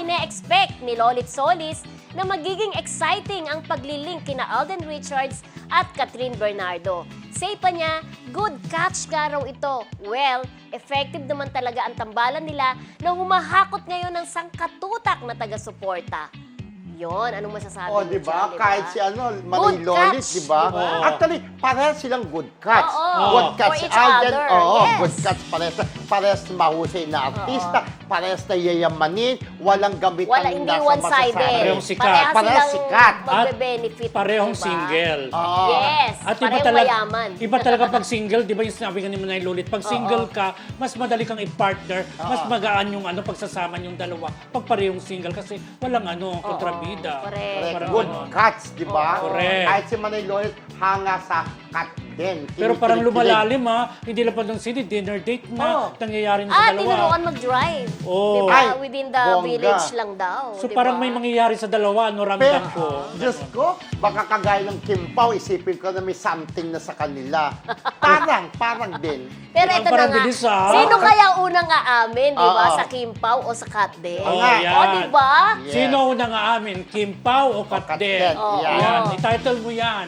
ine-expect ni Lolit Solis na magiging exciting ang paglilink kina Alden Richards at Catherine Bernardo. Say pa niya, good catch ka raw ito. Well, effective naman talaga ang tambalan nila na humahakot ngayon ng sangkatutak na taga-suporta. Yon, anong masasabi Oh, mo di ba? dyan, Kahit si Manny Good Lolit, catch, di ba? di ba? Actually, parehas silang good catch. Oo. Good catch For si each Alden. other, Oo, yes. good catch. Parehas mahusay na artista. Parehas na yayamanin. Walang gamitan Hindi nasa one-sided. masasabi. Parehong sikat. Parehas Parehas silang sikat. magbe-benefit. Parehong diba? single. Oo. Yes, At iba parehong talaga, mayaman. iba talaga pag single, di ba yung sinabi nga ni Manay Lolit, pag single ka, mas madali kang i-partner, mas magaan yung pagsasama yung dalawa pag parehong single kasi walang kontrabida. Correct. Parang Good catch, di ba? Correct. Kahit si Manny Lolit, hanga sa cut din. Pero parang Kinikilig-kilig. lumalalim hindi lang pa ng sini, dinner date na, nangyayari na sa dalawa. tinuruan mag-drive. Oo. Diba? Ay, Within the bongga. village lang daw. So diba? parang may mangyayari sa dalawa, ramdam ko. Diyos ko, baka kagaya ng Kim Pao, isipin ko na may something na sa kanila. Parang din. Pero ito na Parang nga, bilis, sino kaya unang aamin, di ba? Oo. Sa Kim Pao o sa Kat Den? Oo, nga. yan. O, di ba? Yes. Sino unang aamin? Kim Pao o Kat Kat Den? Den, yan. Yan, i-title mo yan.